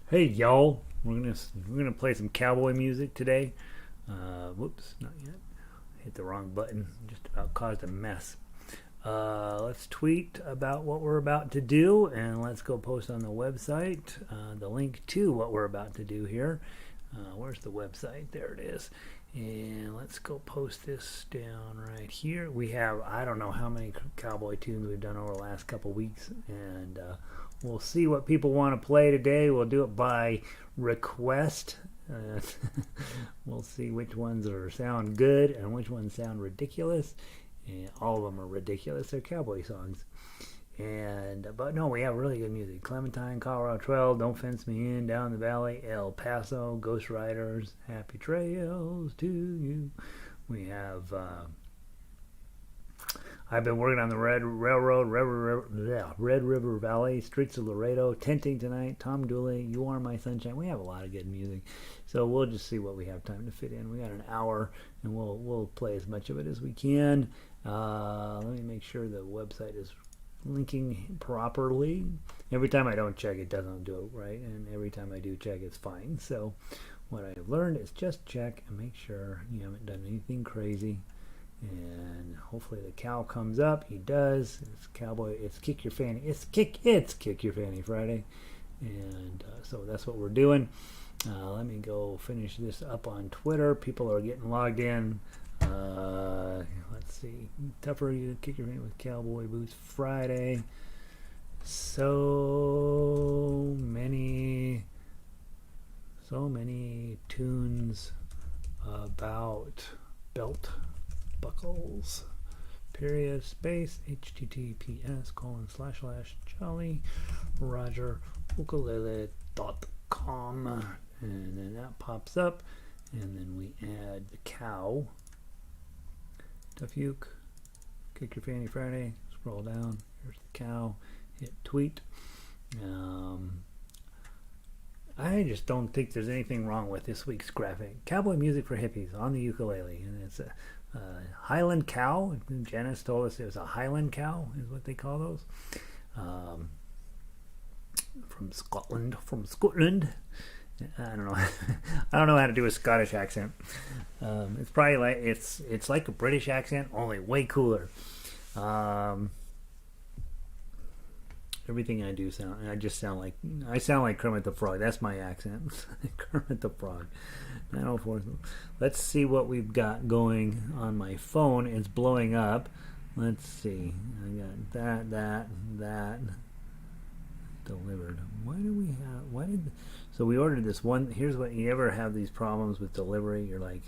Hey y'all, we're gonna play some cowboy music today. Whoops, not yet. Hit the wrong button. Just about caused a mess. Let's tweet about what we're about to do, and let's go post on the website the link to what we're about to do here. Where's the website? There it is. And let's go post this down right here. We have, I don't know how many cowboy tunes we've done over the last couple weeks, and we'll see what people want to play today. We'll do it by request. Uh, we'll see which ones sound good and which ones sound ridiculous. And all of them are ridiculous. They're cowboy songs. And but no, we have really good music. Clementine, Colorado Trail, Don't Fence Me In, Down the Valley, El Paso, Ghost Riders, Happy Trails to You. We have I've been working on the Red Railroad, Red River Valley, Streets of Laredo, Tenting Tonight, Tom Dooley, You Are My Sunshine. We have a lot of good music, so we'll just see what we have time to fit in. We got an hour, and we'll play as much of it as we can. Let me make sure the website is linking properly. Every time I don't check, it doesn't do it right, and every time I do check, it's fine. So what I've learned is just check and make sure you haven't done anything crazy. And hopefully the cow comes up. He does. It's cowboy. It's kick your fanny. It's kick your fanny Friday, and so that's what we're doing. Let me go finish this up on Twitter. People are getting logged in. Let's see. Tuff-er, you kick your fanny with cowboy boots Friday. So many tunes about belt buckles, period, space, https://jolly roger ukulele.com, and then that pops up, and then we add the cow, Tuff-uke, kick your fanny Friday, scroll down, here's the cow, hit tweet. I just don't think there's anything wrong with this week's graphic. Cowboy music for hippies on the ukulele, and it's a Highland cow. Janice told us it was a Highland cow, is what they call those. From Scotland. I don't know. I don't know how to do a Scottish accent. It's probably like it's like a British accent, only way cooler. Everything I do I sound like Kermit the Frog. That's my accent. Kermit the Frog. 904. Let's see what we've got going on my phone. It's blowing up. Let's see. I got that delivered. So we ordered this one. Here's what you ever have these problems with delivery. You're like,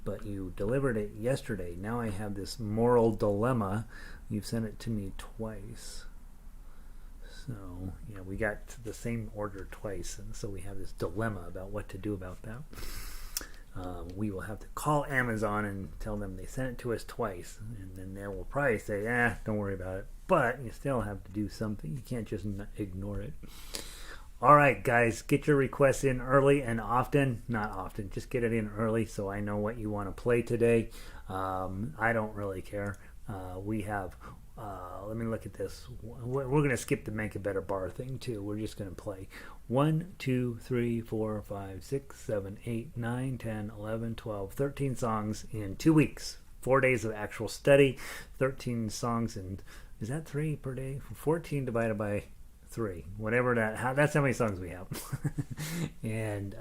but you delivered it yesterday. Now I have this moral dilemma. You've sent it to me twice. So, yeah, we got the same order twice, and so we have this dilemma about what to do about that. We will have to call Amazon and tell them they sent it to us twice, and then they will probably say, don't worry about it. But you still have to do something. You can't just ignore it. All right, guys, get your requests in early and often. Not often, just get it in early so I know what you want to play today. I don't really care. We have... let me look at this. We're going to skip the Make a Better Bar thing too. We're just going to play 1, 2, 3, 4, 5, 6, 7, 8, 9, 10, 11, 12, 13 songs in 2 weeks. 4 days of actual study. 13 songs, and is that 3 per day? 14 divided by 3. Whatever that's how many songs we have. And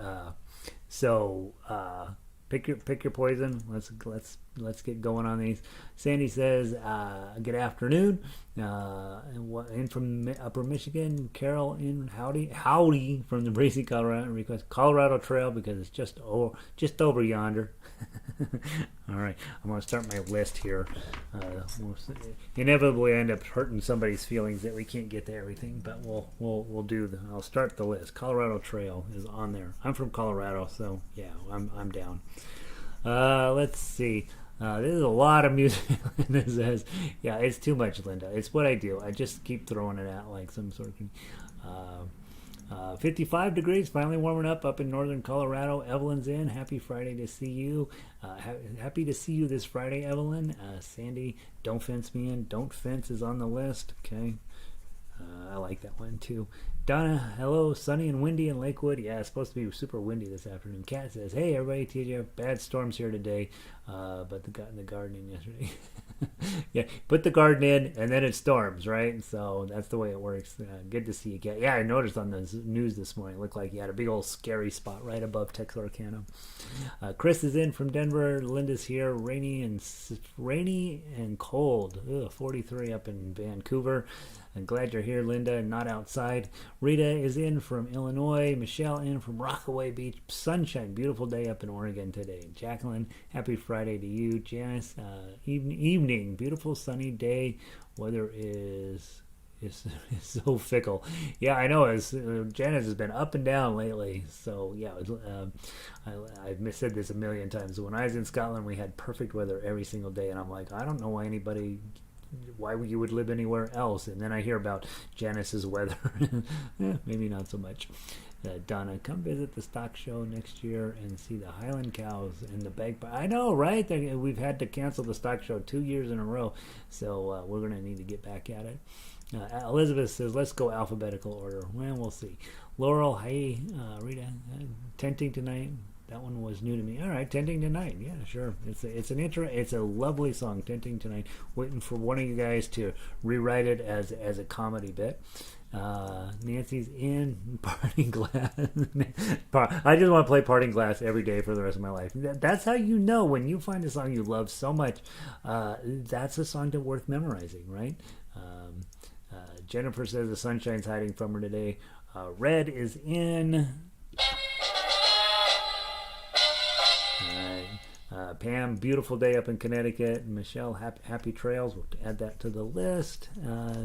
so pick your poison. Let's get going on these. Sandy says, good afternoon. In from Upper Michigan. Carol in howdy from the Breezy, Colorado. Request Colorado Trail because it's just over yonder. All right, I'm going to start my list here. We'll inevitably end up hurting somebody's feelings that we can't get to everything, but we'll do. I'll start the list. Colorado Trail is on there. I'm from Colorado, so yeah, I'm down. Let's see. There's a lot of music. Linda says, yeah, it's too much, Linda. It's what I do. I just keep throwing it out like some sort of... 55 degrees, finally warming up in northern Colorado. Evelyn's in. Happy Friday to see you. Happy to see you this Friday, Evelyn. Sandy, Don't Fence Me In. Don't Fence is on the list. Okay. I like that one too. Donna, hello, sunny and windy in Lakewood. Yeah, it's supposed to be super windy this afternoon. Kat says, hey, everybody, TJ, bad storms here today, but got in the garden in yesterday. Yeah, put the garden in, and then it storms, right? So that's the way it works. Good to see you, Kat. Yeah, I noticed on the news this morning, it looked like you had a big old scary spot right above Texarkana. Chris is in from Denver. Linda's here. Rainy and cold. 43 up in Vancouver. I'm glad you're here, Linda, and not outside. Rita is in from Illinois. Michelle in from Rockaway Beach. Sunshine, beautiful day up in Oregon today. Jacqueline, happy Friday to you. Janice, evening, beautiful sunny day. Weather is so fickle. Yeah, I know. Janice has been up and down lately. So yeah, I've said this a million times. When I was in Scotland, we had perfect weather every single day, and I'm like, I don't know why you would live anywhere else. And then I hear about Janice's weather. Maybe not so much. Donna, come visit the stock show next year and see the Highland cows and the bagpipe. I know, right? We've had to cancel the stock show 2 years in a row, so we're going to need to get back at it. Elizabeth says, let's go alphabetical order. Well, we'll see. Laurel, hey, Rita, tenting tonight. That one was new to me. All right, Tenting Tonight. Yeah, sure. It's a lovely song, Tenting Tonight. Waiting for one of you guys to rewrite it as a comedy bit. Nancy's in Parting Glass. I just want to play Parting Glass every day for the rest of my life. That's how you know when you find a song you love so much. That's a song that's worth memorizing, right? Jennifer says the sunshine's hiding from her today. Red is in. Pam, beautiful day up in Connecticut. Michelle, happy trails. We'll add that to the list.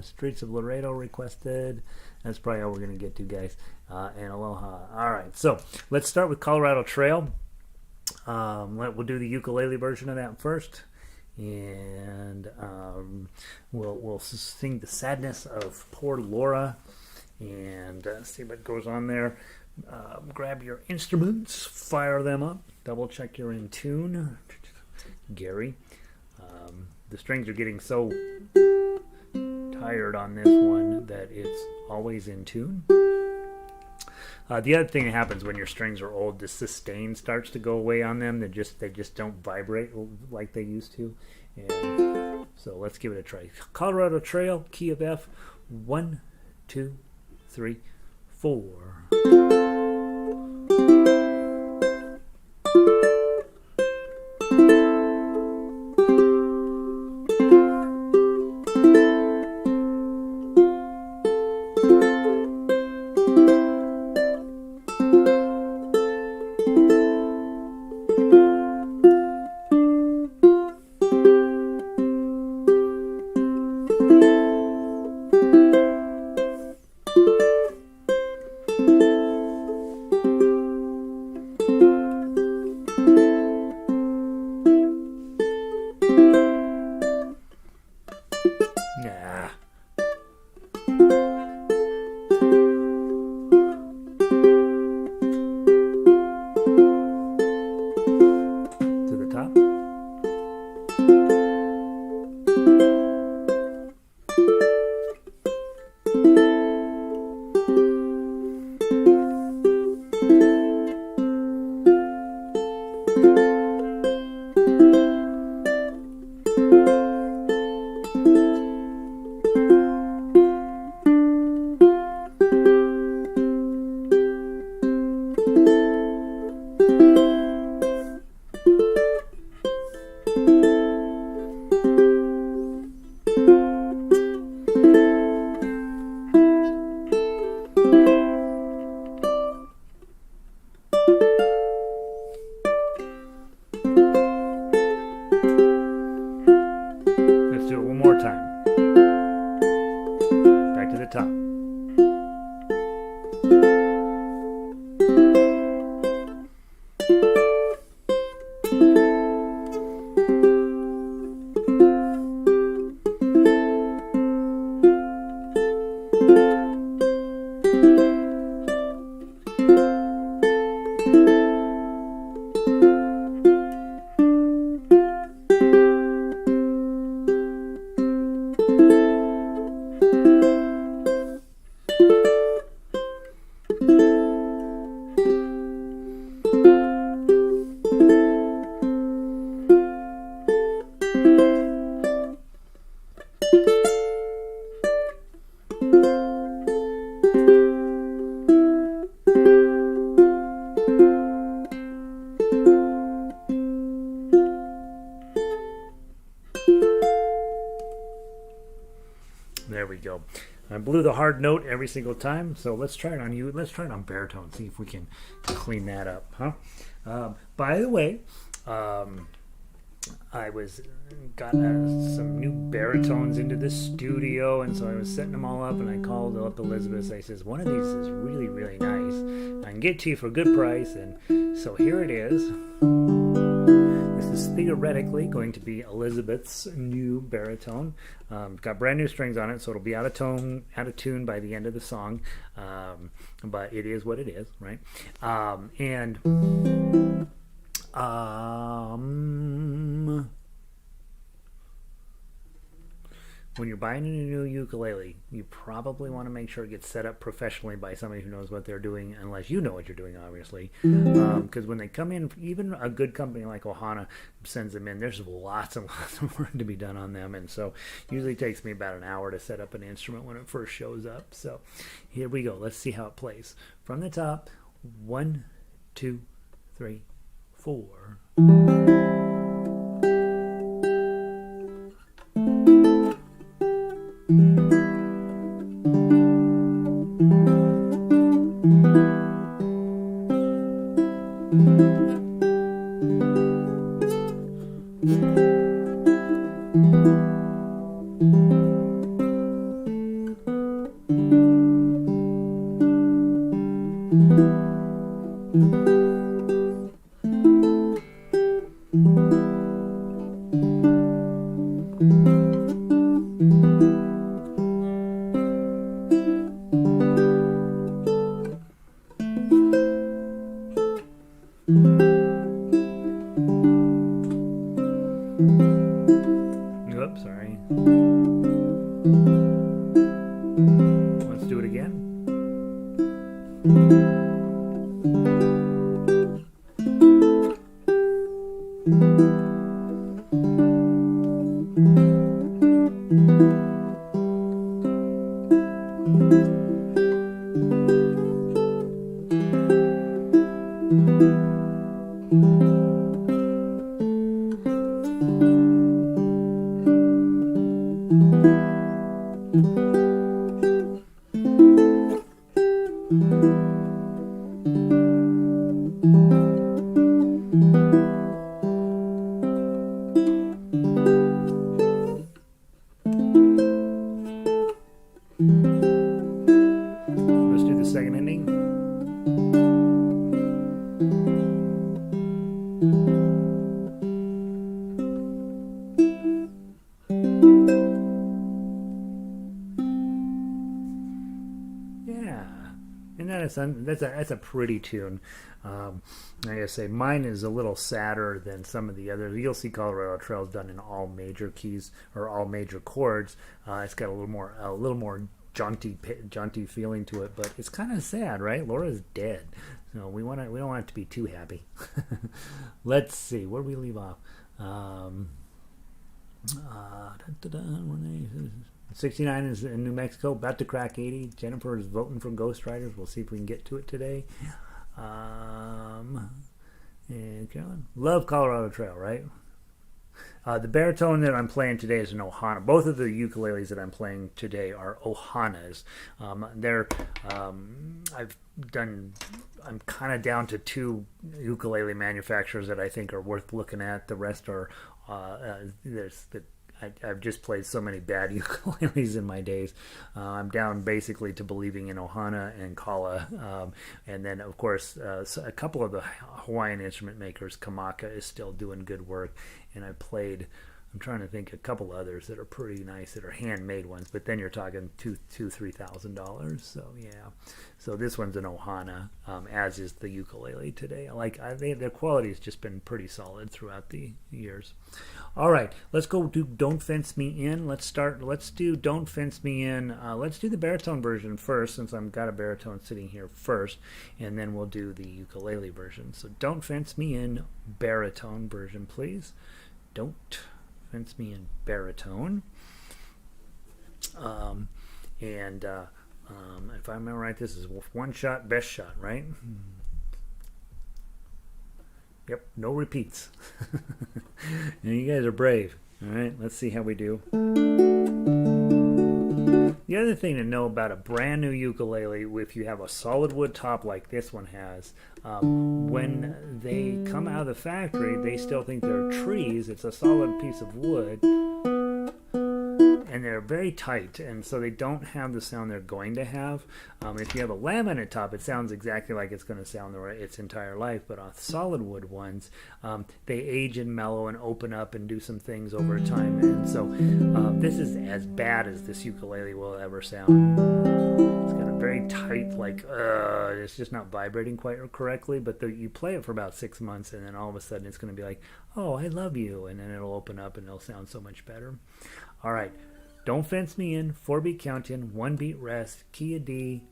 Streets of Laredo requested. That's probably all we're going to get to, guys. And aloha. All right, so let's start with Colorado Trail. We'll do the ukulele version of that first. And we'll sing the sadness of poor Laura and see what goes on there. Grab your instruments, fire them up, double check you're in tune. Gary, the strings are getting so tired on this one that it's always in tune. The other thing that happens when your strings are old, the sustain starts to go away on them. They just don't vibrate like they used to. And so let's give it a try. Colorado Trail, key of F, 1, 2, 3, 4. There we go. I blew the hard note every single time, so let's try it on you. Let's try it on baritone. See if we can clean that up, huh? By the way, I got some new baritones into the studio, and so I was setting them all up, and I called up Elizabeth. I says, one of these is really, really nice. I can get to you for a good price, and so here it is. This is theoretically going to be Elizabeth's new baritone. Got brand new strings on it, so it'll be out of tune by the end of the song. But it is what it is, right? When you're buying a new ukulele, you probably want to make sure it gets set up professionally by somebody who knows what they're doing, unless you know what you're doing, obviously. Because when they come in, even a good company like Ohana sends them in, there's lots and lots of work to be done on them, and so usually takes me about an hour to set up an instrument when it first shows up. So here we go. Let's see how it plays. From the top, 1, 2, 3, 4. Oops, sorry. Let's do it again. Let's do the second ending. Yeah, and that's a pretty tune. Like I say, mine is a little sadder than some of the others. You'll see Colorado Trail's done in all major keys or all major chords. It's got a little more jaunty feeling to it, but it's kind of sad, right? Laura's dead, so we don't want it to be too happy. Let's see, where do we leave off? 69 is in New Mexico, about to crack 80. Jennifer is voting for Ghost Riders. We'll see if we can get to it today. And Carolyn, love Colorado Trail, right? The baritone that I'm playing today is an Ohana. Both of the ukuleles that I'm playing today are Ohanas. I'm kind of down to 2 ukulele manufacturers that I think are worth looking at. The rest are I've just played so many bad ukuleles in my days. I'm down basically to believing in Ohana and Kala. And then, of course, a couple of the Hawaiian instrument makers, Kamaka is still doing good work. And I played I'm trying to think a couple others that are pretty nice that are handmade ones, but then you're talking $3,000. So yeah, so this one's an Ohana, as is the ukulele today. Their quality has just been pretty solid throughout the years. All right, let's go do "Don't Fence Me In." Let's do "Don't Fence Me In." Let's do the baritone version first, since I've got a baritone sitting here first, and then we'll do the ukulele version. So "Don't Fence Me In" baritone version, please. Don't Fence Me In baritone. If I remember right, this is one shot, best shot, right? Yep, no repeats. And you guys are brave. All right, let's see how we do. The other thing to know about a brand new ukulele, if you have a solid wood top like this one has, when they come out of the factory, they still think they're trees. It's a solid piece of wood, and they're very tight, and so they don't have the sound they're going to have. If you have a laminate top, it sounds exactly like it's going to sound its entire life, but on solid wood ones, they age and mellow and open up and do some things over time, and so this is as bad as this ukulele will ever sound. It's got a very tight, it's just not vibrating quite correctly, but you play it for about 6 months, and then all of a sudden it's going to be like, oh, I love you, and then it'll open up and it'll sound so much better. All right. Don't Fence Me In, 4-beat count-in, 1-beat rest, key of D.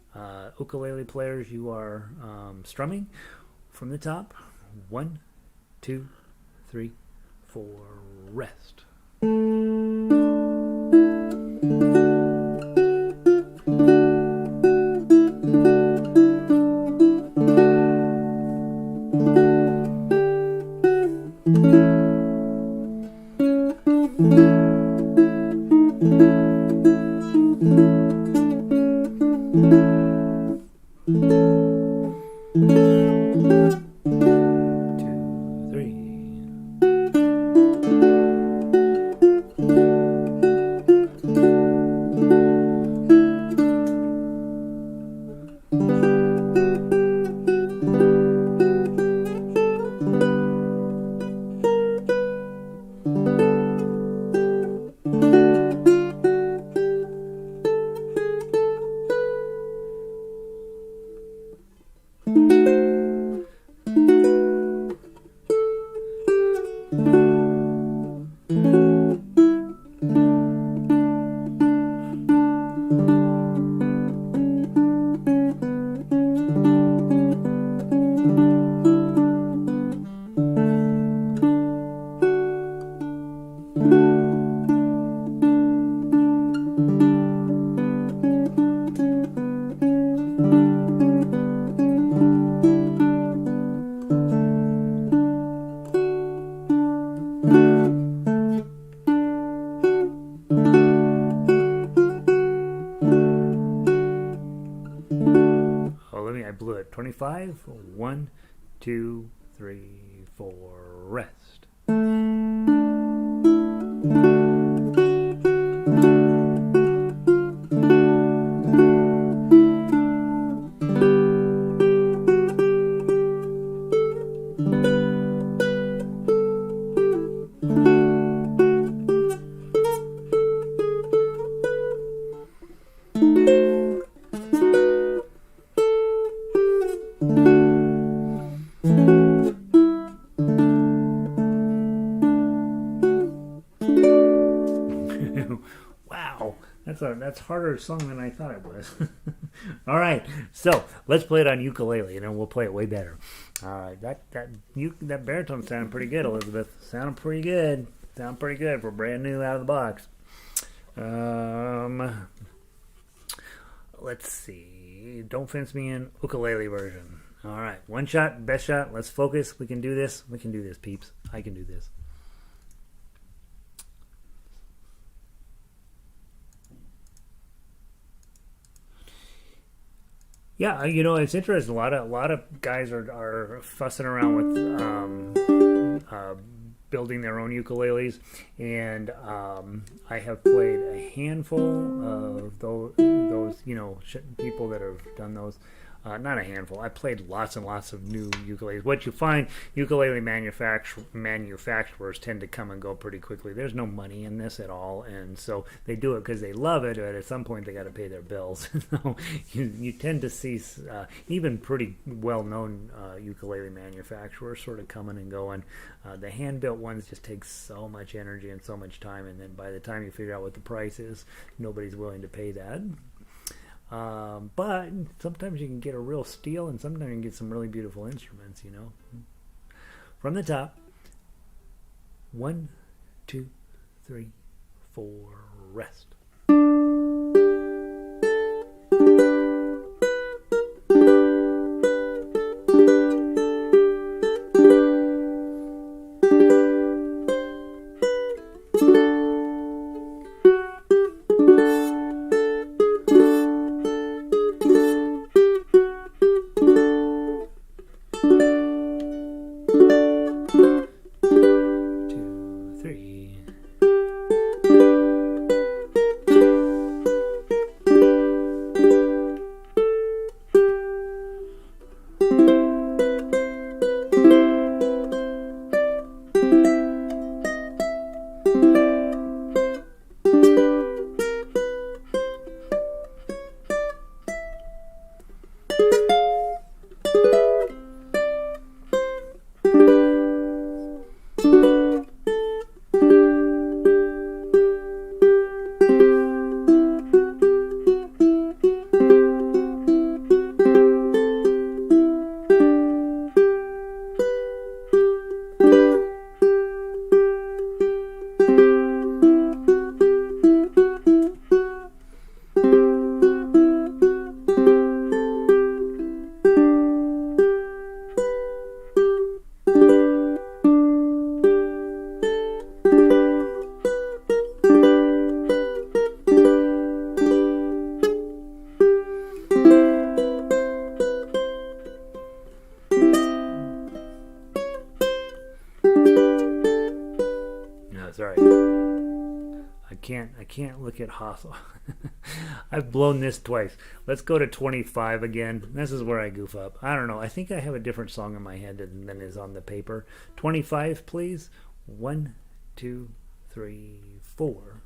Ukulele players, you are strumming from the top. 1, 2, 3, 4, rest. I blew it. 25. 1, 2, 3, 4. Rest. Wow, that's harder song than I thought it was. All right, so let's play it on ukulele, and then we'll play it way better. All right, that baritone sounded pretty good, Elizabeth. Sounded pretty good. Sound pretty good for brand new out of the box. Let's see. Don't Fence Me In, ukulele version. All right, one shot, best shot. Let's focus. We can do this. We can do this, peeps. I can do this. Yeah, it's interesting. A lot of guys are fussing around with building their own ukuleles, and I have played a handful of those people that have done those. Not a handful. I played lots and lots of new ukuleles. What you find, ukulele manufacturers tend to come and go pretty quickly. There's no money in this at all, and so they do it because they love it, but at some point they got to pay their bills. So you tend to see even pretty well-known ukulele manufacturers sort of coming and going. The hand-built ones just take so much energy and so much time, and then by the time you figure out what the price is, nobody's willing to pay that. But sometimes you can get a real steal, and sometimes you can get some really beautiful instruments, From the top, 1, 2, 3, 4, rest. I can't look at Hassel. I've blown this twice. Let's go to 25 again. This is where I goof up. I don't know. I think I have a different song in my head than is on the paper. 25, please. 1, 2, 3, 4.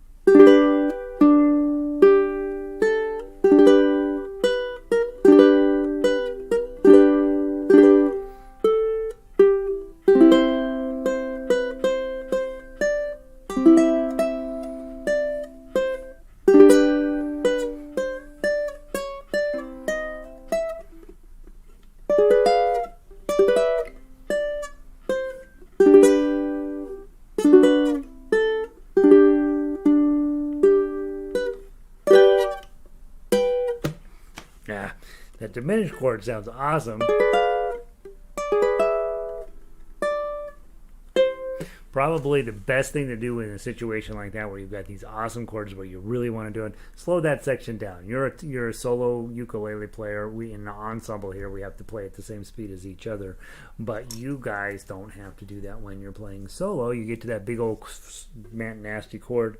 That diminished chord sounds awesome. Probably the best thing to do in a situation like that where you've got these awesome chords where you really want to do it, slow that section down. You're a solo ukulele player. We in the ensemble here, we have to play at the same speed as each other. But you guys don't have to do that when you're playing solo. You get to that big old nasty chord.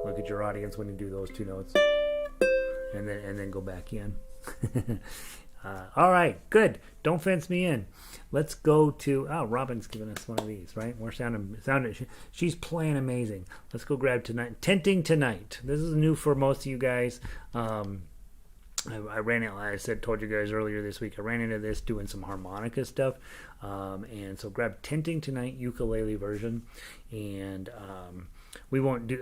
Look at your audience when you do those two notes. And then go back in. All right, good. Don't fence me in. Let's go to Robin's giving us one of these, right? We're sounding. She's playing amazing. Let's go grab tonight. Tenting Tonight. This is new for most of you guys. I ran it. I told you guys earlier this week. I ran into this doing some harmonica stuff, and so grab Tenting Tonight ukulele version, and we won't do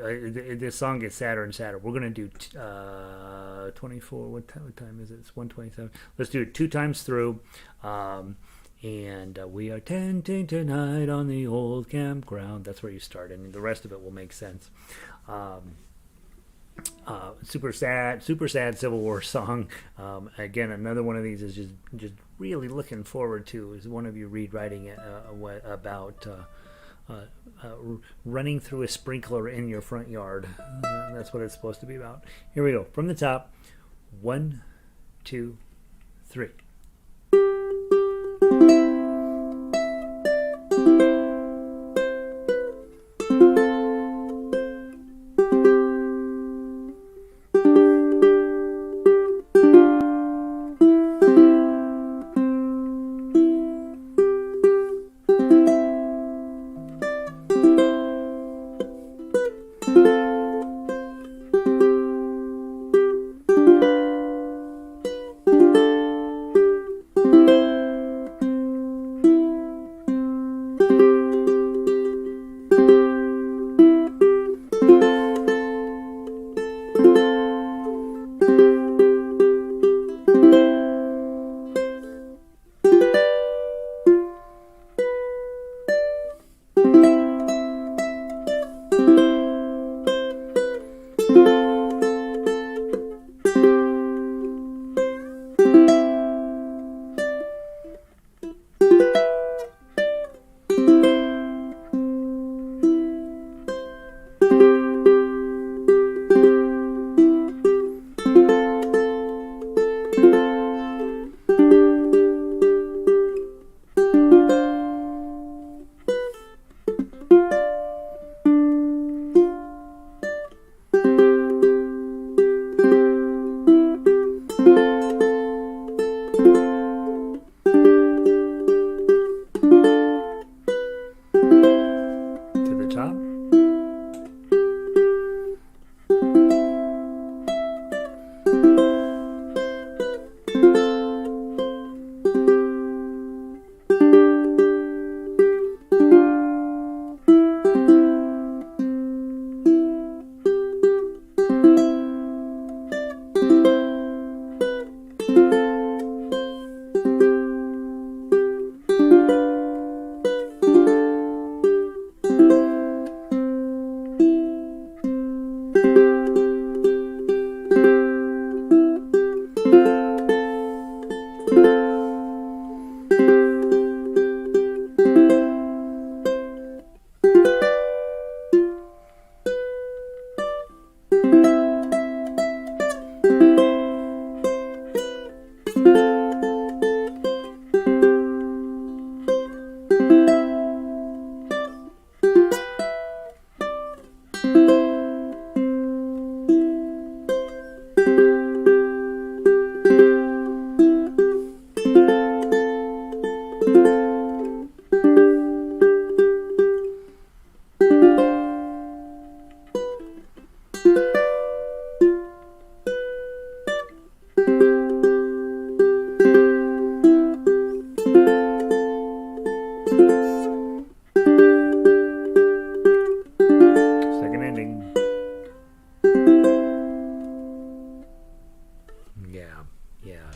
this song gets sadder and sadder. We're gonna do 24. What time is it? It's 1:27. Let's do it 2 times through. And we are tenting tonight on the old campground. That's where you start, and the rest of it will make sense. Super sad Civil War song. Again, another one of these is just really looking forward to. Is one of you writing it about running through a sprinkler in your front yard. That's what it's supposed to be about. Here we go. From the top. 1, 2, 3.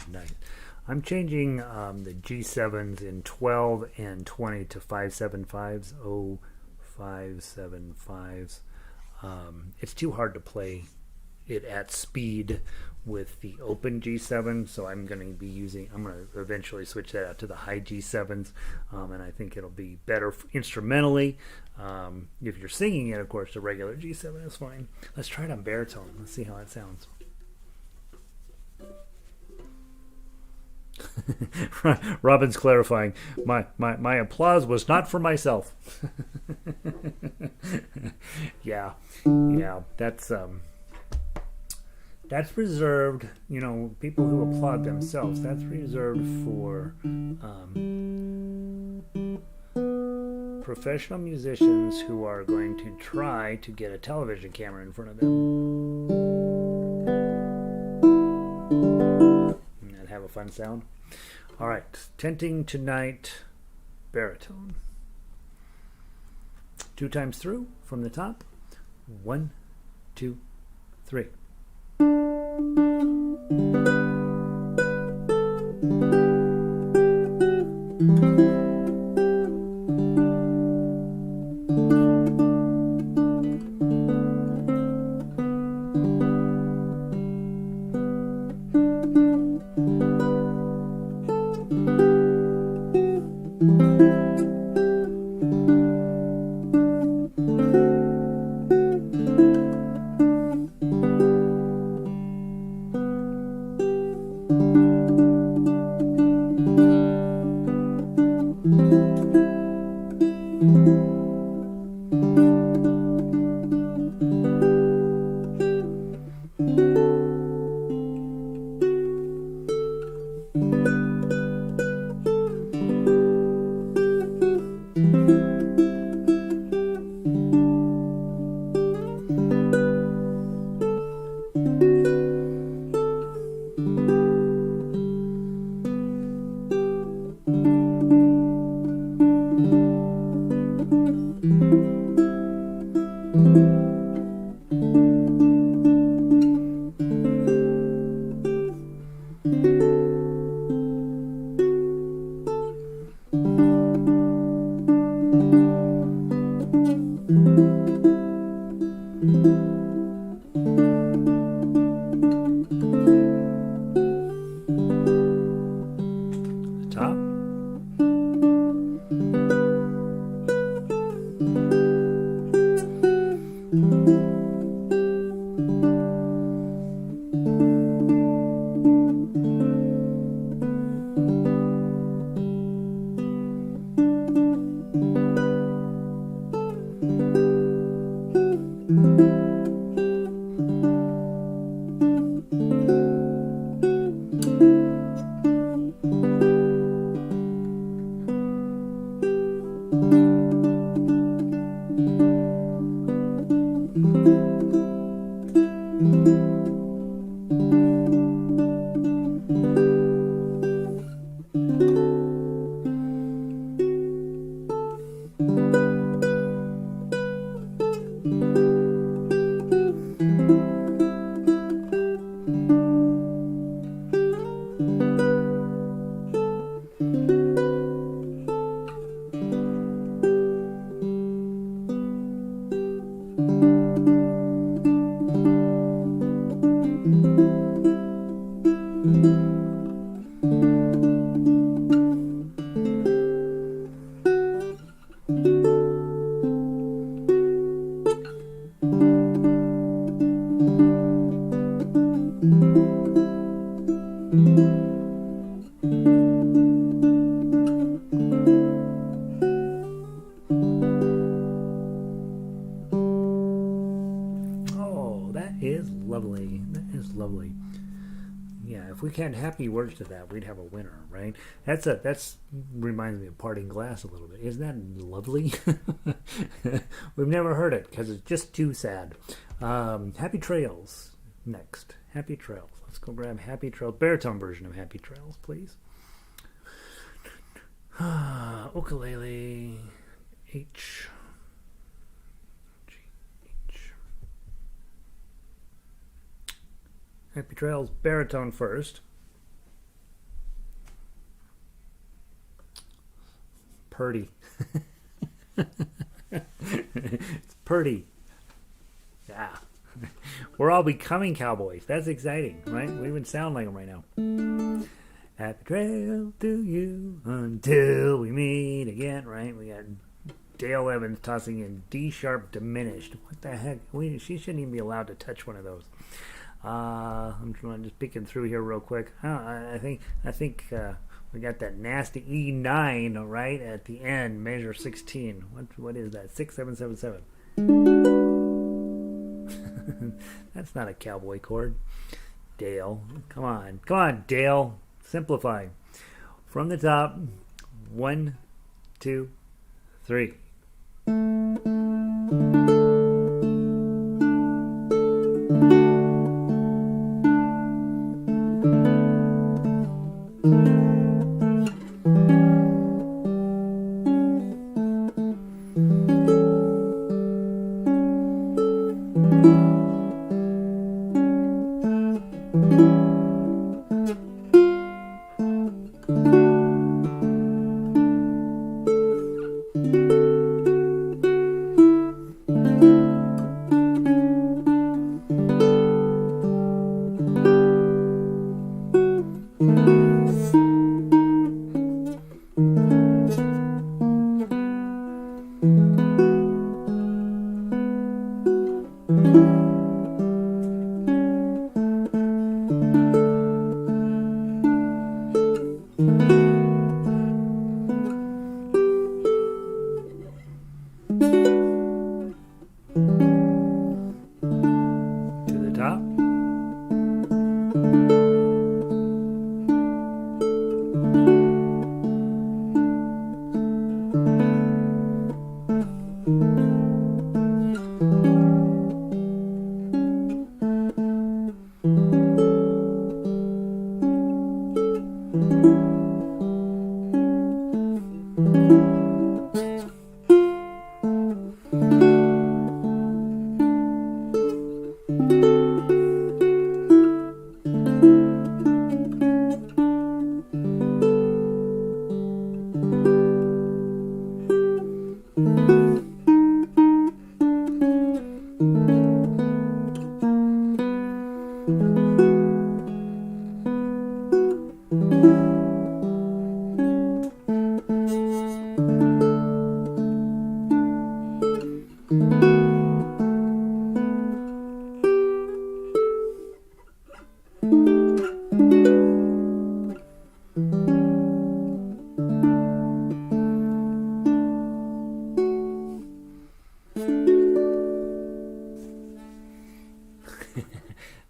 nice. I'm changing the G7s in 12 and 20 to 575s. Oh, 575s. It's too hard to play it at speed with the open G7, so I'm going to eventually switch that out to the high G7s, and I think it'll be better instrumentally. If you're singing it, of course, the regular G7 is fine. Let's try it on baritone. Let's see how it sounds. Robin's clarifying, my applause was not for myself. yeah, that's reserved, people who applaud themselves, that's reserved for professional musicians who are going to try to get a television camera in front of them and have a fun sound. All right, Tenting Tonight, baritone. 2 times through from the top. 1, 2, 3. If we had happy words to that, we'd have a winner, right? That's reminds me of Parting Glass a little bit. Isn't that lovely? We've never heard it because it's just too sad. Happy Trails next. Happy Trails. Let's go grab Happy Trails. Baritone version of Happy Trails, please. Ukulele. H. Happy Trails, baritone first. purdy. It's purdy. Yeah. We're all becoming cowboys. That's exciting, right? We would sound like them right now. Happy trail to you until we meet again, right? We got Dale Evans tossing in D sharp diminished. What the heck? She shouldn't even be allowed to touch one of those. I'm just picking through here real quick. I think we got that nasty E9 right at the end, measure 16. What is that? 6777. That's not a cowboy chord. Dale, come on, Dale. Simplify. From the top, 1, 2, 3.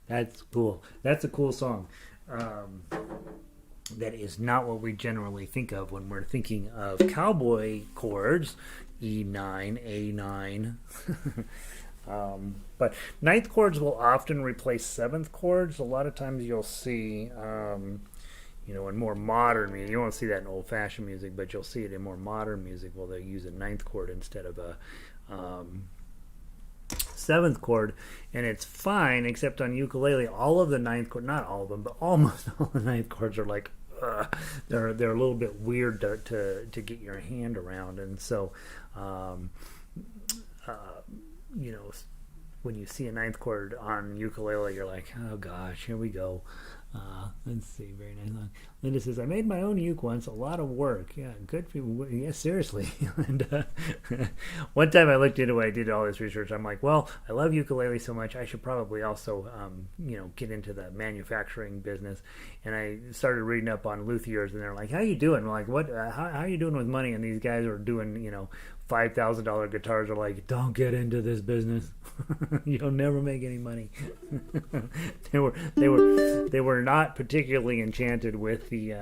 That's cool. That's a cool song. That is not what we generally think of when we're thinking of cowboy chords. E9, A9. But ninth chords will often replace seventh chords. A lot of times you'll see, in more modern music. You won't see that in old-fashioned music, but you'll see it in more modern music. Well, they use a ninth chord instead of a seventh chord, and it's fine, except on ukulele, all of the ninth chord, not all of them, but almost all the ninth chords are like, they're a little bit weird to get your hand around, and so, when you see a ninth chord on ukulele, you're like, oh gosh, here we go. Let's see, very nice one. Linda says, I made my own uke once, a lot of work. Yeah, good for you. Yeah, seriously. And one time I looked into it, I did all this research. I'm like, well, I love ukulele so much, I should probably also, get into the manufacturing business. And I started reading up on luthiers, and they're like, how you doing? I'm like, what? How are you doing with money? And these guys are doing, $5,000 guitars are like, don't get into this business. You'll never make any money. They were not particularly enchanted with the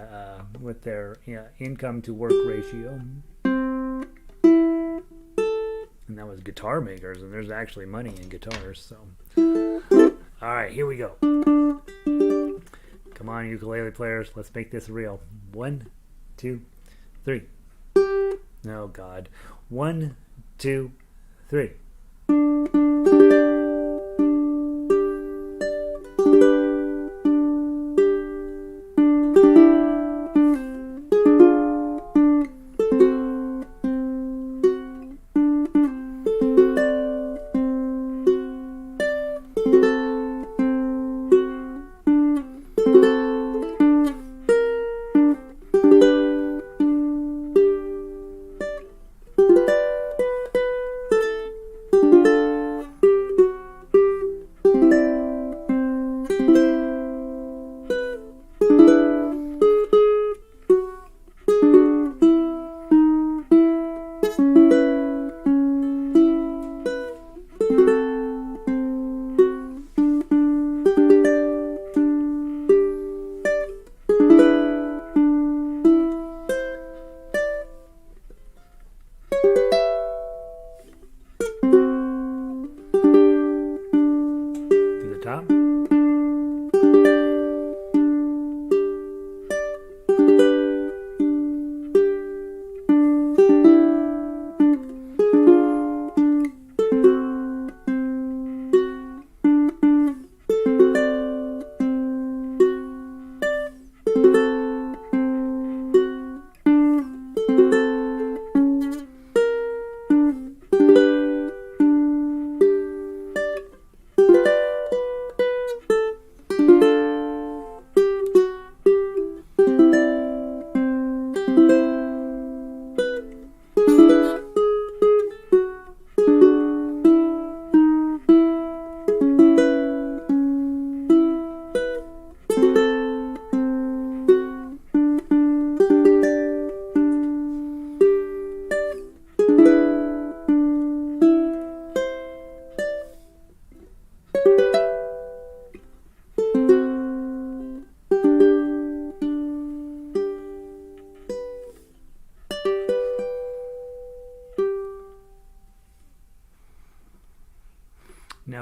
with their income to work ratio. And that was guitar makers, and there's actually money in guitars. So, all right, here we go. Come on, ukulele players, let's make this real. 1, 2, 3. Oh God. 1, 2, 3.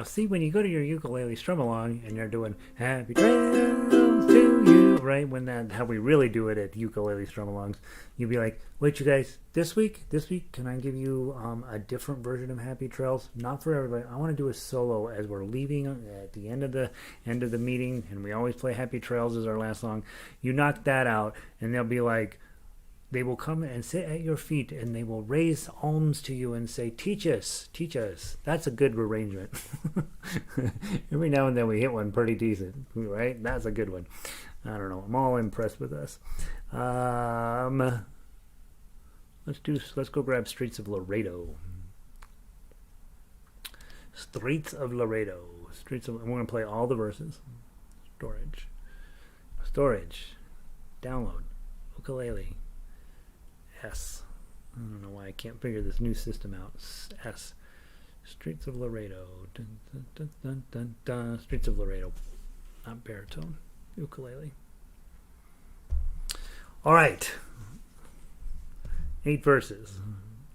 see, when you go to your ukulele strum along and you're doing Happy Trails to You, right? When that, how we really do it at ukulele strum alongs, you'd be like, wait, you guys, this week, can I give you a different version of Happy Trails? Not for everybody. I want to do a solo as we're leaving at the end of the meeting, and we always play Happy Trails as our last song. You knock that out, and they'll be like, they will come and sit at your feet, and they will raise alms to you and say, teach us, teach us. That's a good arrangement. Every now and then we hit one pretty decent, right? That's a good one. I don't know. I'm all impressed with us. Let's go grab Streets of Laredo. Streets of Laredo. And we're going to play all the verses. Storage. Download. Ukulele. S. I don't know why I can't figure this new system out. S. Streets of Laredo. Dun, dun, dun, dun, dun, dun. Streets of Laredo. Not baritone. Ukulele. All right. 8 verses.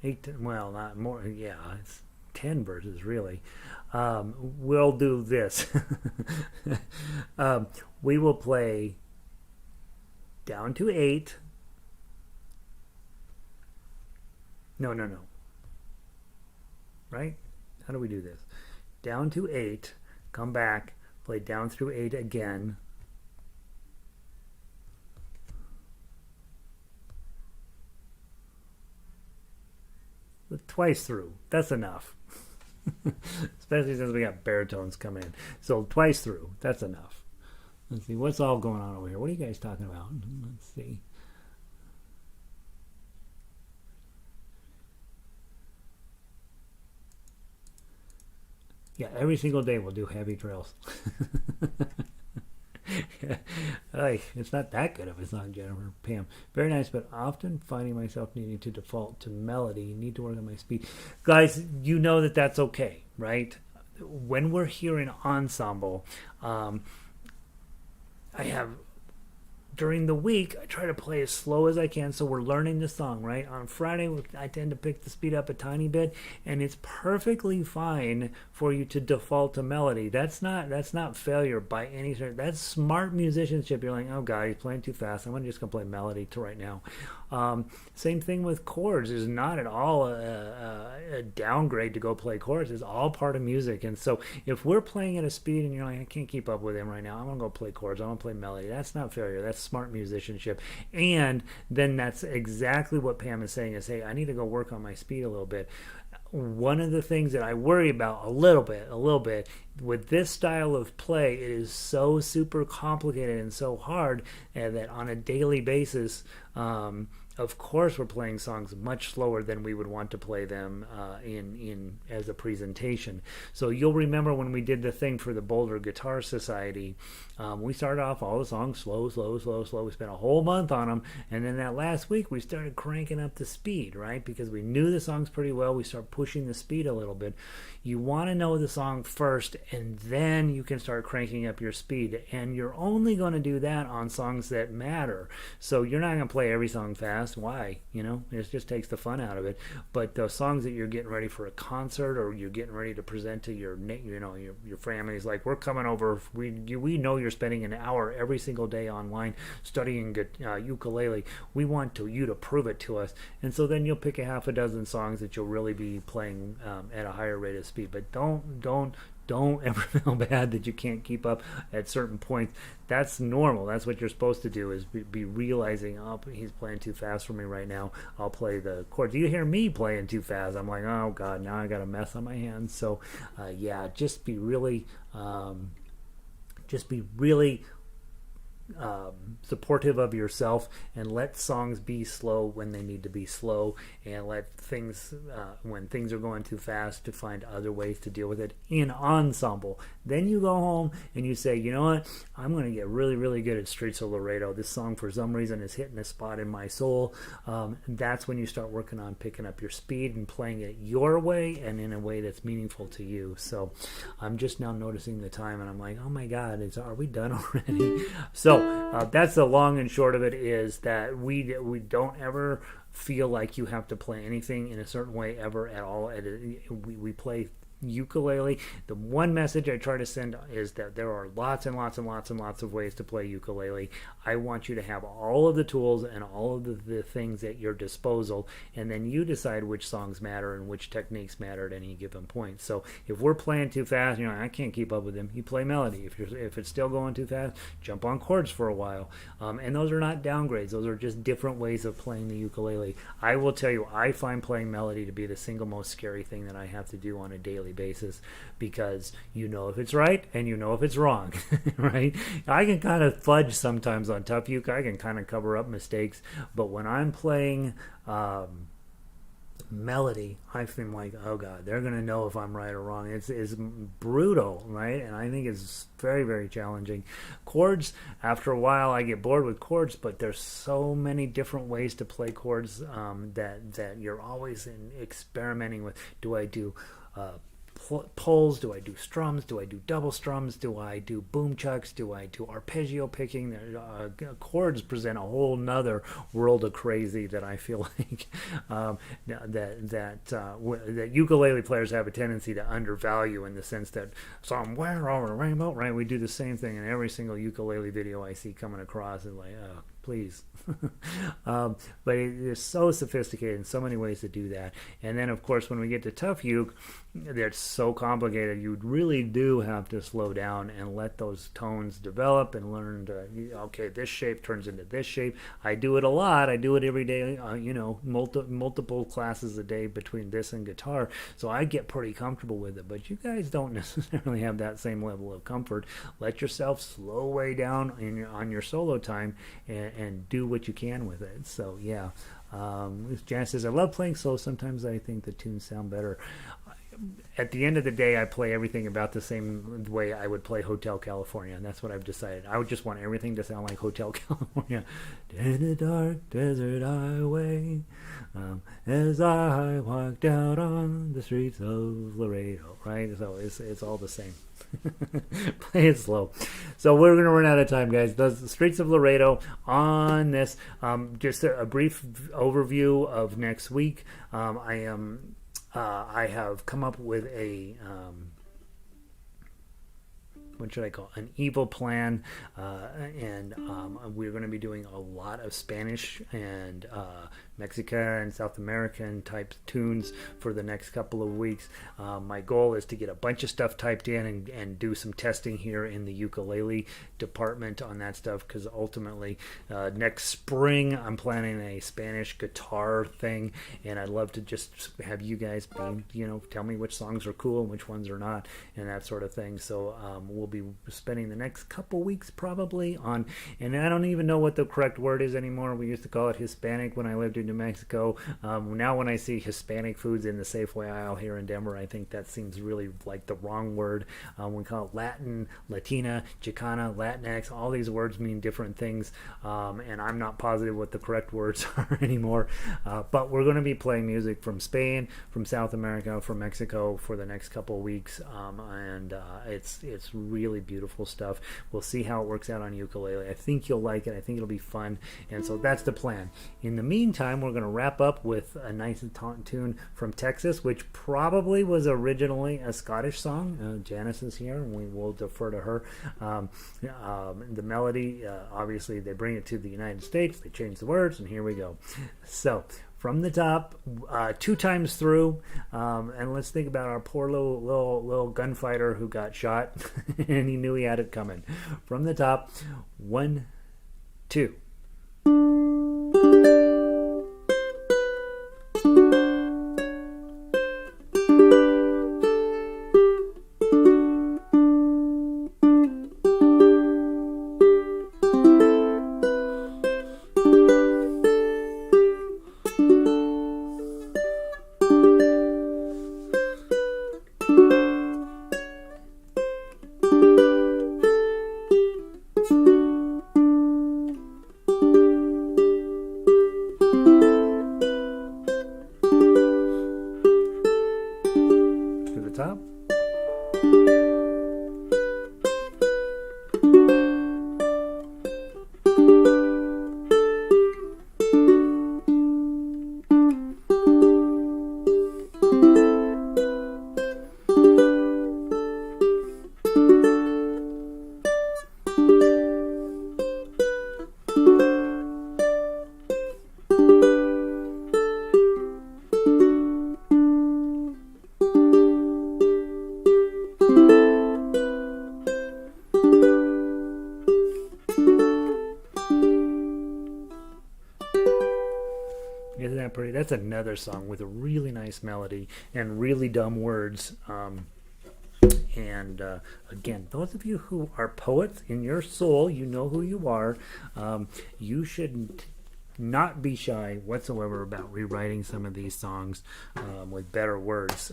8, well, not more. Yeah, it's 10 verses, really. We'll do this. We will play down to 8. No. Right? How do we do this? Down to 8, come back, play down through 8 again. But twice through. That's enough. Especially since we got baritones coming in. So twice through. That's enough. Let's see. What's all going on over here? What are you guys talking about? Let's see. Yeah, every single day we'll do Happy Trails. It's not that good of a song, Jennifer. Pam. Very nice, but often finding myself needing to default to melody. Need to work on my speed. Guys, you know that's okay, right? When we're hearing ensemble, I have... During the week, I try to play as slow as I can, so we're learning the song, right? On Friday, I tend to pick the speed up a tiny bit, and it's perfectly fine for you to default to melody. That's not failure by any sort. That's smart musicianship. You're like, oh God, he's playing too fast. I'm just gonna play melody to right now. Same thing with chords. Is not at all a downgrade to go play chords. It's all part of music. And so if we're playing at a speed and you're like, I can't keep up with him right now, I'm gonna go play chords. I'm gonna play melody. That's not failure. That's smart musicianship. And then that's exactly what Pam is saying is, hey, I need to go work on my speed a little bit. One of the things that I worry about a little bit with this style of play, it is so super complicated and so hard that on a daily basis, of course we're playing songs much slower than we would want to play them in as a presentation. So you'll remember when we did the thing for the Boulder Guitar Society, we started off all the songs slow. We spent a whole month on them, and then that last week we started cranking up the speed, right? Because we knew the songs pretty well. We start pushing the speed a little bit. You want to know the song first, and then you can start cranking up your speed. And you're only going to do that on songs that matter. So you're not going to play every song fast. Why? It just takes the fun out of it. But the songs that you're getting ready for a concert, or you're getting ready to present to your families, like, we're coming over. We know you're spending an hour every single day online studying ukulele. We want you to prove it to us. And so then you'll pick a half a dozen songs that you'll really be playing at a higher rate of speed. But don't ever feel bad that you can't keep up at certain points. That's normal. That's what you're supposed to do, is be realizing, oh, he's playing too fast for me right now. I'll play the chords. You hear me playing too fast, I'm like, oh God, now I got a mess on my hands. So just be really supportive of yourself, and let songs be slow when they need to be slow, and let things when things are going too fast, to find other ways to deal with it in ensemble. Then you go home and you say, you know what, I'm going to get really, really good at Streets of Laredo. This song for some reason is hitting a spot in my soul. That's when you start working on picking up your speed and playing it your way, and in a way that's meaningful to you. So I'm just now noticing the time, and I'm like, oh my God, are we done already? So that's the long and short of it, is that we don't ever feel like you have to play anything in a certain way ever at all. We play ukulele. The one message I try to send is that there are lots and lots and lots and lots of ways to play ukulele. I want you to have all of the tools and all of the things at your disposal, and then you decide which songs matter and which techniques matter at any given point. So if we're playing too fast, I can't keep up with them, you play melody. If it's still going too fast, jump on chords for a while. And those are not downgrades, those are just different ways of playing the ukulele. I will tell you, I find playing melody to be the single most scary thing that I have to do on a daily basis, because you know if it's right and you know if it's wrong. Right? I can kind of fudge sometimes on tough uke. I can kind of cover up mistakes, but when I'm playing melody, I feel like, oh god, they're gonna know if I'm right or wrong. It's brutal, right? And I think it's very, very challenging. Chords, after a while I get bored with chords, but there's so many different ways to play chords that you're always experimenting with. Do I do pulls? Do I do strums? Do I do double strums? Do I do boom chucks? Do I do arpeggio picking? Chords present a whole nother world of crazy that I feel like that ukulele players have a tendency to undervalue, in the sense that somewhere over the rainbow, right? We do the same thing in every single ukulele video I see coming across, and like, oh, please. But it is so sophisticated in so many ways to do that. And then of course when we get to tough uke, they're so complicated, you really do have to slow down and let those tones develop and learn to, okay, this shape turns into this shape. I do it a lot, I do it every day, multiple classes a day between this and guitar, so I get pretty comfortable with it. But you guys don't necessarily have that same level of comfort. Let yourself slow way down on your solo time and do what you can with it. So yeah, Jan says, I love playing solo. Sometimes I think the tunes sound better. At the end of the day, I play everything about the same way I would play Hotel California, and that's what I've decided. I would just want everything to sound like Hotel California. In a dark desert highway, as I walked out on the streets of Laredo, right? So it's all the same. Play it slow. So we're going to run out of time, guys. The Streets of Laredo on this. Just a brief overview of next week. I have come up with a what should I call it? An evil plan, and we're going to be doing a lot of Spanish and Mexican and South American type tunes for the next couple of weeks. My goal is to get a bunch of stuff typed in and do some testing here in the ukulele department on that stuff, because ultimately next spring I'm planning a Spanish guitar thing, and I'd love to just have you guys tell me which songs are cool and which ones are not, and that sort of thing. So we'll be spending the next couple weeks probably on, and I don't even know what the correct word is anymore. We used to call it Hispanic when I lived in New Mexico. Now when I see Hispanic foods in the Safeway aisle here in Denver, I think that seems really like the wrong word. We call it Latin, Latina, Chicana, Latinx. All these words mean different things, and I'm not positive what the correct words are anymore. But we're going to be playing music from Spain, from South America, from Mexico for the next couple of weeks, and it's really beautiful stuff. We'll see how it works out on ukulele. I think you'll like it. I think it'll be fun, and so that's the plan. In the meantime, we're going to wrap up with a nice tune from Texas, which probably was originally a Scottish song. Janice is here, and we will defer to her. The melody, obviously, they bring it to the United States. They change the words, and here we go. So, from the top, 2 times through, and let's think about our poor little gunfighter who got shot, and he knew he had it coming. From the top, 1, 2. Isn't that pretty? That's another song with a really nice melody and really dumb words. And again, those of you who are poets in your soul, you know who you are. You should not be shy whatsoever about rewriting some of these songs with better words.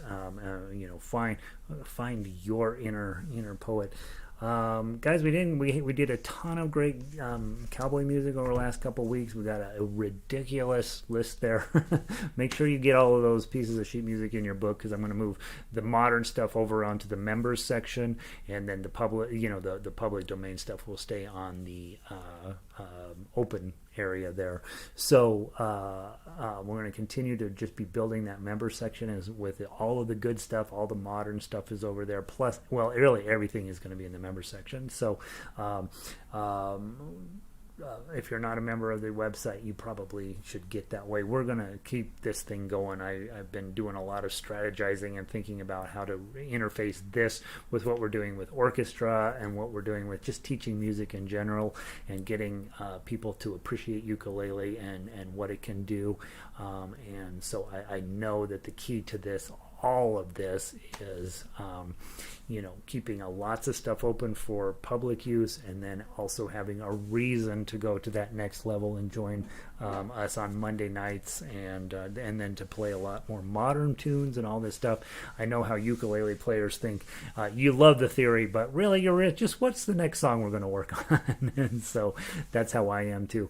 Find your inner poet. Guys, we did a ton of great cowboy music over the last couple of weeks. We got a ridiculous list there. Make sure you get all of those pieces of sheet music in your book, because I'm going to move the modern stuff over onto the members section, and then the public, the public domain stuff will stay on the open area there. So we're going to continue to just be building that member section as with all of the good stuff. All the modern stuff is over there. Plus, well, really everything is going to be in the member section. So if you're not a member of the website, you probably should get that way. We're going to keep this thing going. I've been doing a lot of strategizing and thinking about how to interface this with what we're doing with orchestra and what we're doing with just teaching music in general, and getting people to appreciate ukulele and what it can do. And so I know that the key to this, all of this, is keeping lots of stuff open for public use, and then also having a reason to go to that next level and join us on Monday nights, and then to play a lot more modern tunes and all this stuff. I know how ukulele players think. You love the theory, but really you're just, what's the next song we're going to work on? And so that's how I am too.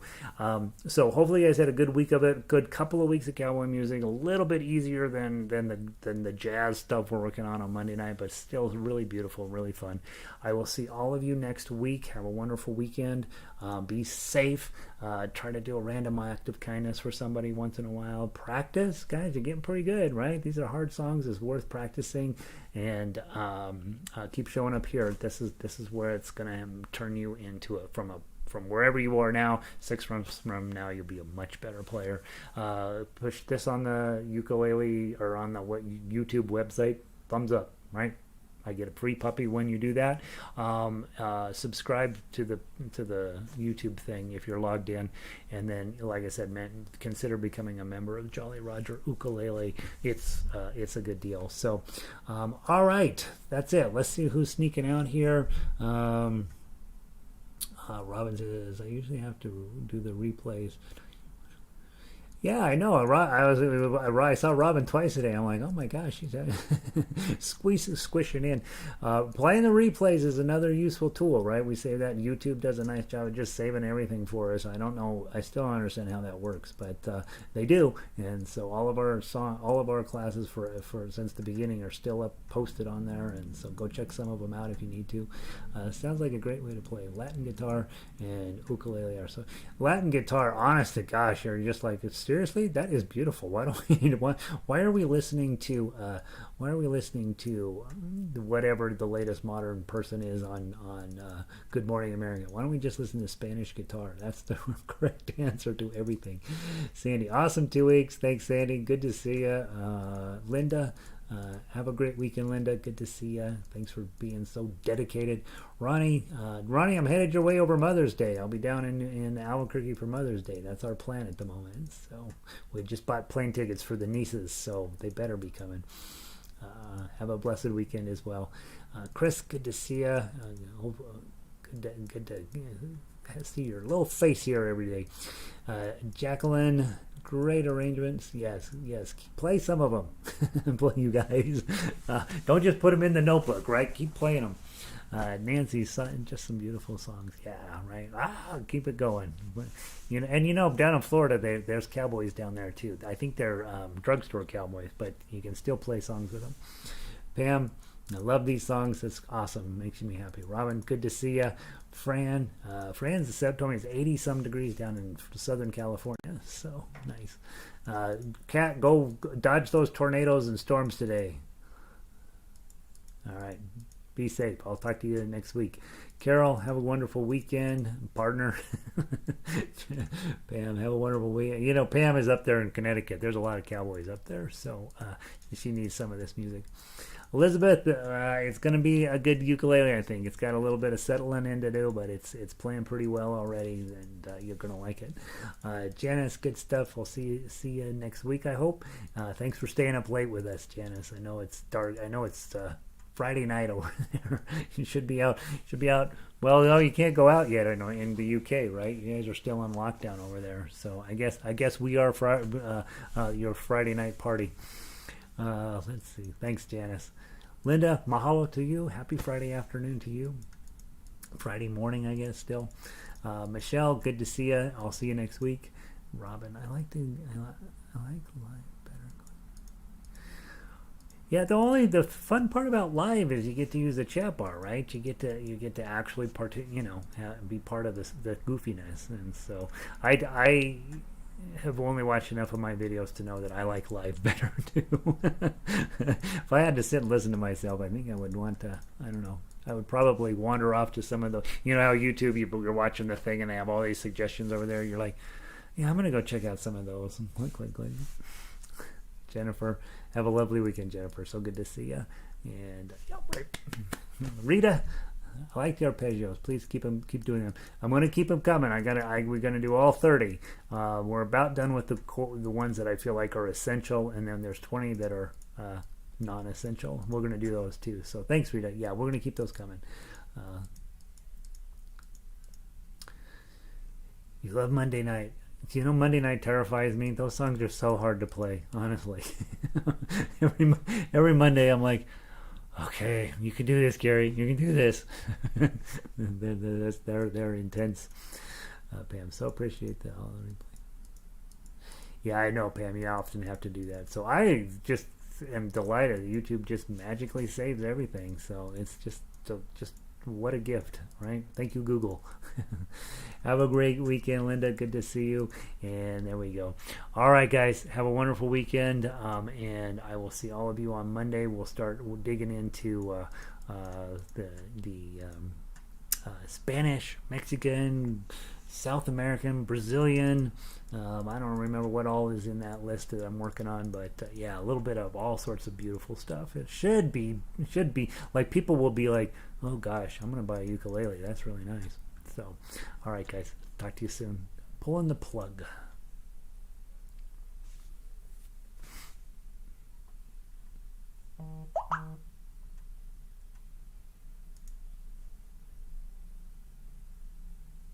So hopefully you guys had a good week of it. Good couple of weeks of cowboy music. A little bit easier than the jazz stuff we're working on Monday night, but still really beautiful, really fun. I will see all of you next week. Have a wonderful weekend. Be safe. Try to do a random act of kindness for somebody once in a while. Practice, guys. You're getting pretty good, right? These are hard songs. It's worth practicing, and keep showing up here. This is where it's gonna turn you into from wherever you are now. 6 months from now, you'll be a much better player. Push this on the ukulele or on the YouTube website. Thumbs up, right? I get a free puppy when you do that. Subscribe to the YouTube thing if you're logged in, and then, like I said, man, consider becoming a member of Jolly Roger Ukulele. It's a good deal. So, all right, that's it. Let's see who's sneaking out here. Robin says, I usually have to do the replays. Yeah, I know. I saw Robin twice today. I'm like, oh my gosh, she's squishing in. Playing the replays is another useful tool, right? We say that YouTube does a nice job of just saving everything for us. I don't know. I still don't understand how that works, but they do. And so all of our classes for since the beginning are still up, posted on there. And so go check some of them out if you need to. Sounds like a great way to play. Latin guitar and ukulele are so. Latin guitar, honest to gosh, you're just like, it's seriously, that is beautiful. Why are we listening to whatever the latest modern person is on Good Morning America? Why don't we just listen to Spanish guitar? That's the correct answer to everything. Sandy, awesome 2 weeks. Thanks, Sandy. Good to see you. Linda, have a great weekend, Linda. Good to see you. Thanks for being so dedicated. Ronnie, I'm headed your way over Mother's Day. I'll be down in Albuquerque for Mother's Day. That's our plan at the moment. So we just bought plane tickets for the nieces, so they better be coming. Have a blessed weekend as well. Chris, good to see you. Good to see your little face here every day. Jacqueline, great arrangements. Yes. Play some of them. Play, you guys. Don't just put them in the notebook, right? Keep playing them. Nancy's son, just some beautiful songs. Yeah, right. Keep it going. Down in Florida, there's cowboys down there too. I think they're drugstore cowboys, but you can still play songs with them. Pam, I love these songs. It's awesome. Makes me happy. Robin, good to see you. Fran's told me it's 80 some degrees down in Southern California. So nice. Kat, go dodge those tornadoes and storms today. All right. Be safe. I'll talk to you next week. Carol, have a wonderful weekend. Partner. Pam, have a wonderful weekend. Pam is up there in Connecticut. There's a lot of cowboys up there, so she needs some of this music. Elizabeth, it's going to be a good ukulele, I think. It's got a little bit of settling in to do, but it's playing pretty well already, and you're going to like it. Janice, good stuff. We'll see you next week, I hope. Thanks for staying up late with us, Janice. I know it's dark. I know it's Friday night over there. You should be out. Well, no, you can't go out yet. I know in the UK, right? You guys are still on lockdown over there. So I guess we are your Friday night party. Let's see. Thanks, Janice. Linda, mahalo to you. Happy Friday afternoon to you. Friday morning, I guess, still. Michelle, good to see you. I'll see you next week. Robin, I like live better. Yeah, the fun part about live is you get to use the chat bar, right? You get to actually be part of the goofiness, and so I have only watched enough of my videos to know that I like live better too. If I had to sit and listen to myself, I think I would want to. I don't know. I would probably wander off to some of the. You know how YouTube you're watching the thing and they have all these suggestions over there. You're like, yeah, I'm gonna go check out some of those. Click. Jennifer, have a lovely weekend, Jennifer. So good to see you. And Rita, I like the arpeggios. Please keep doing them. I'm going to keep them coming. We're going to do all 30. We're about done with the ones that I feel like are essential, and then there's 20 that are non-essential. We're going to do those too. So thanks, Rita. Yeah, we're going to keep those coming. You love Monday night. You know, Monday night terrifies me. Those songs are so hard to play, honestly. every Monday, I'm like, okay, you can do this, Gary. You can do this. They're intense. Pam, so appreciate that. Yeah, I know, Pam. You often have to do that. So I just am delighted. YouTube just magically saves everything. So it's just what a gift, right? Thank you, Google. Have a great weekend, Linda. Good to see you. And there we go. All right, guys. Have a wonderful weekend. And I will see all of you on Monday. We'll start digging into the Spanish, Mexican, South American, Brazilian. I don't remember what all is in that list that I'm working on, but yeah, a little bit of all sorts of beautiful stuff. It should be like people will be like, oh gosh, I'm gonna buy a ukulele. That's really nice. So, all right, guys, talk to you soon. Pulling the plug.